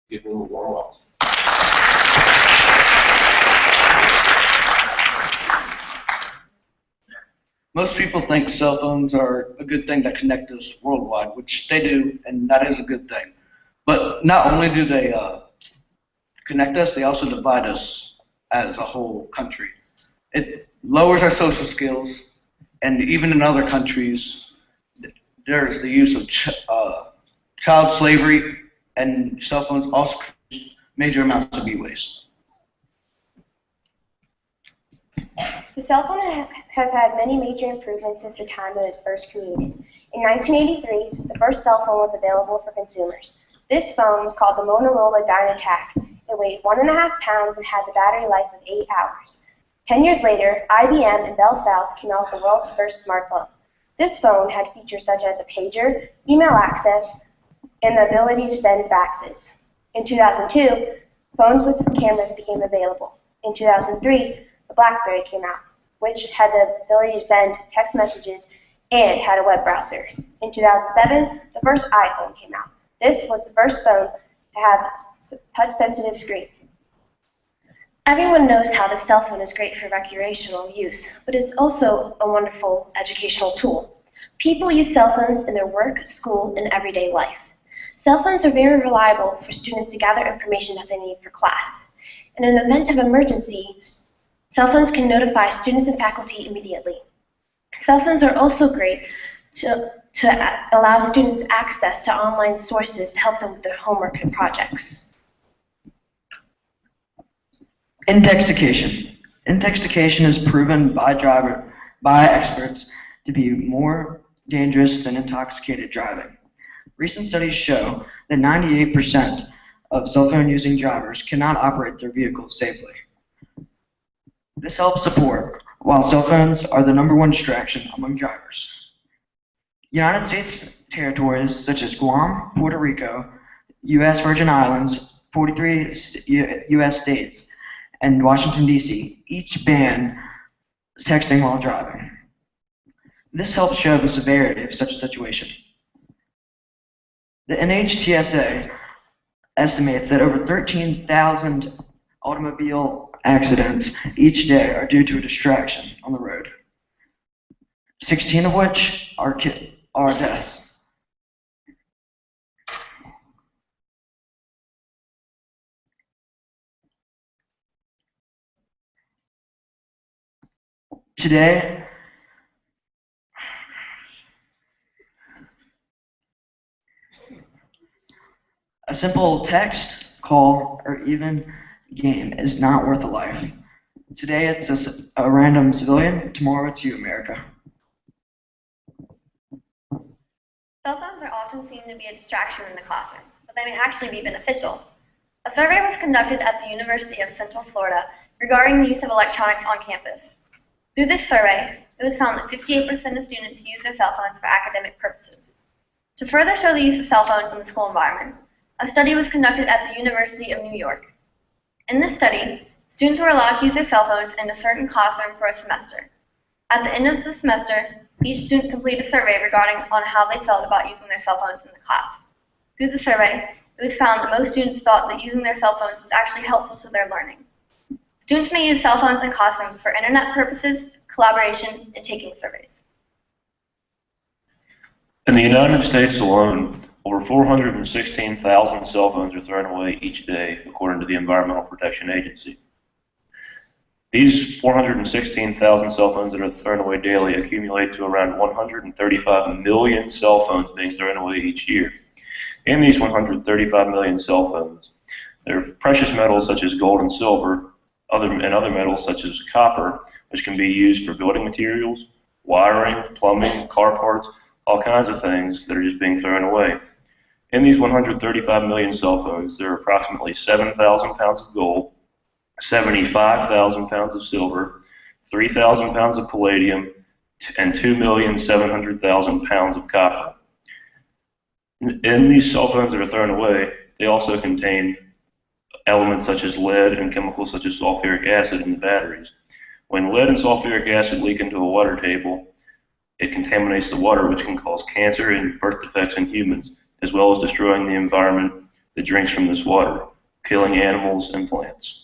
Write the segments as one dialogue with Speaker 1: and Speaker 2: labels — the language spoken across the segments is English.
Speaker 1: Give them a warm up.
Speaker 2: Most people think cell phones are a good thing that connect us worldwide, which they do, and that is a good thing. But not only do they connect us, they also divide us as a whole country. It lowers our social skills, and even in other countries, there's the use of child slavery, and cell phones also produce major amounts of e-waste.
Speaker 3: The cell phone has had many major improvements since the time it was first created. In 1983, the first cell phone was available for consumers. This phone was called the Motorola Dynatac. It weighed 1.5 pounds and had the battery life of 8 hours. 10 years later, IBM and Bell South came out with the world's first smartphone. This phone had features such as a pager, email access, and the ability to send faxes. In 2002, phones with cameras became available. In 2003, the BlackBerry came out, which had the ability to send text messages and had a web browser. In 2007, the first iPhone came out. This was the first phone to have a touch-sensitive screen.
Speaker 4: Everyone knows how the cell phone is great for recreational use, but it's also a wonderful educational tool. People use cell phones in their work, school, and everyday life. Cell phones are very reliable for students to gather information that they need for class. In an event of emergency, cell phones can notify students and faculty immediately. Cell phones are also great to allow students access to online sources to help them with their homework and projects.
Speaker 5: Intoxication. Intoxication is proven by experts to be more dangerous than intoxicated driving. Recent studies show that 98% of cell phone using drivers cannot operate their vehicles safely. This helps support while cell phones are the #1 distraction among drivers. United States territories such as Guam, Puerto Rico, U.S. Virgin Islands, 43 U.S. states, and Washington, D.C. each ban texting while driving. This helps show the severity of such a situation. The NHTSA estimates that over 13,000 automobile accidents each day are due to a distraction on the road, 16 of which are deaths. Today, a simple text, call, or even game is not worth a life. Today it's a random civilian, tomorrow it's you, America.
Speaker 6: Cell phones are often seen to be a distraction in the classroom, but they may actually be beneficial. A survey was conducted at the University of Central Florida regarding the use of electronics on campus. Through this survey, it was found that 58% of students use their cell phones for academic purposes. To further show the use of cell phones in the school environment, a study was conducted at the University of New York. In this study, students were allowed to use their cell phones in a certain classroom for a semester. At the end of the semester, each student completed a survey regarding on how they felt about using their cell phones in the class. Through the survey, it was found that most students thought that using their cell phones was actually helpful to their learning. Students may use cell phones in classrooms for internet purposes, collaboration, and taking surveys.
Speaker 1: In the United States alone, over 416,000 cell phones are thrown away each day, according to the Environmental Protection Agency. These 416,000 cell phones that are thrown away daily accumulate to around 135 million cell phones being thrown away each year. In these 135 million cell phones, there are precious metals such as gold and silver, and other metals such as copper, which can be used for building materials, wiring, plumbing, car parts, all kinds of things that are just being thrown away. In these 135 million cell phones, there are approximately 7,000 pounds of gold, 75,000 pounds of silver, 3,000 pounds of palladium, and 2,700,000 pounds of copper. In these cell phones that are thrown away, they also contain elements such as lead and chemicals such as sulfuric acid in the batteries. When lead and sulfuric acid leak into a water table, it contaminates the water, which can cause cancer and birth defects in humans, as well as destroying the environment that drinks from this water, killing animals and plants.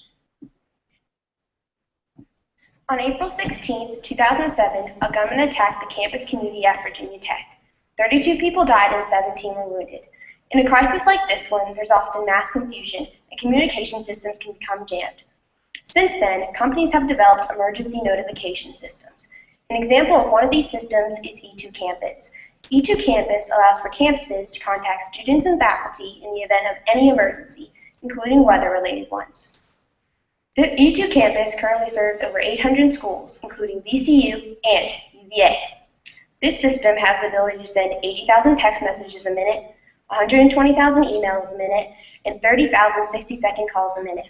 Speaker 3: On April 16, 2007, a gunman attacked the campus community at Virginia Tech. 32 people died and 17 were wounded. In a crisis like this one, there's often mass confusion and communication systems can become jammed. Since then, companies have developed emergency notification systems. An example of one of these systems is E2 Campus. E2 Campus allows for campuses to contact students and faculty in the event of any emergency, including weather-related ones. The E2 Campus currently serves over 800 schools, including VCU and UVA. This system has the ability to send 80,000 text messages a minute, 120,000 emails a minute, and 30,000 60-second calls a minute.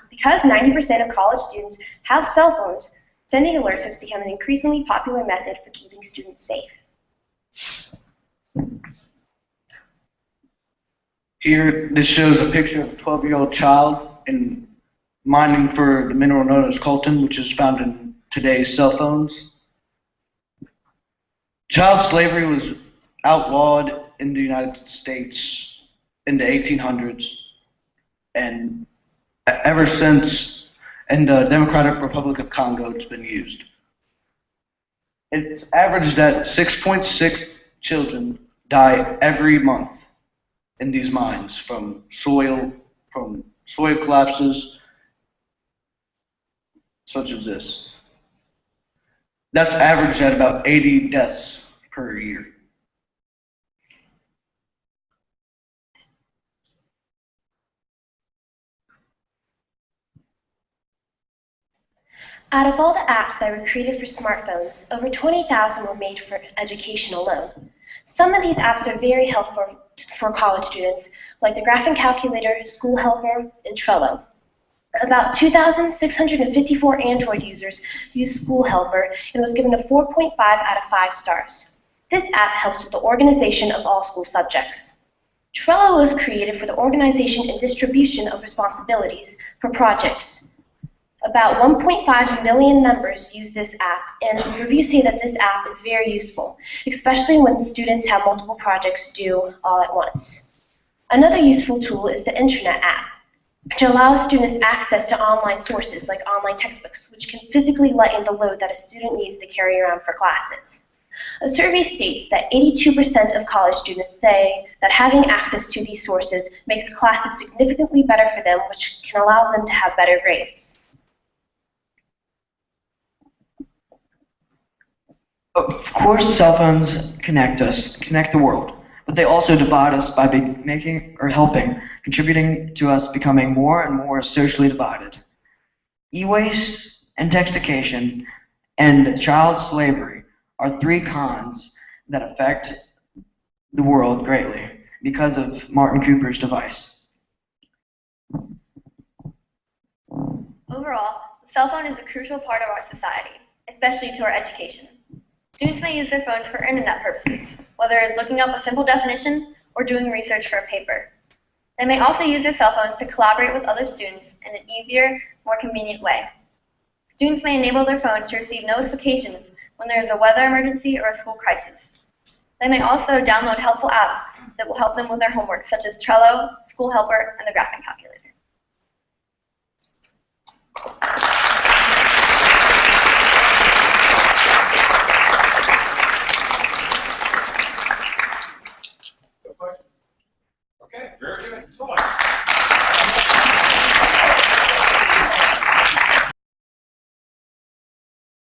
Speaker 3: Because 90% of college students have cell phones, sending alerts has become an increasingly popular method for keeping students safe.
Speaker 2: Here, this shows a picture of a 12-year-old child in mining for the mineral known as coltan, which is found in today's cell phones. Child slavery was outlawed in the United States in the 1800s, and ever since in the Democratic Republic of Congo it's been used. It's averaged that 6.6 children die every month in these mines from soil collapses such as this. That's averaged at about 80 deaths per year.
Speaker 4: Out of all the apps that were created for smartphones, over 20,000 were made for education alone. Some of these apps are very helpful for college students, like the Graphing Calculator, School Helper, and Trello. About 2,654 Android users use School Helper and was given a 4.5 out of 5 stars. This app helps with the organization of all school subjects. Trello was created for the organization and distribution of responsibilities for projects. About 1.5 million members use this app, and reviews say that this app is very useful, especially when students have multiple projects due all at once. Another useful tool is the Internet app, which allows students access to online sources like online textbooks, which can physically lighten the load that a student needs to carry around for classes. A survey states that 82% of college students say that having access to these sources makes classes significantly better for them, which can allow them to have better grades.
Speaker 5: Of course, cell phones connect us, connect the world, but they also divide us by contributing to us becoming more and more socially divided. E-waste and textication and child slavery are 3 cons that affect the world greatly because of Martin Cooper's device.
Speaker 6: Overall, the cell phone is a crucial part of our society, especially to our education. Students may use their phones for internet purposes, whether it's looking up a simple definition or doing research for a paper. They may also use their cell phones to collaborate with other students in an easier, more convenient way. Students may enable their phones to receive notifications when there is a weather emergency or a school crisis. They may also download helpful apps that will help them with their homework, such as Trello, School Helper, and the Graphing Calculator.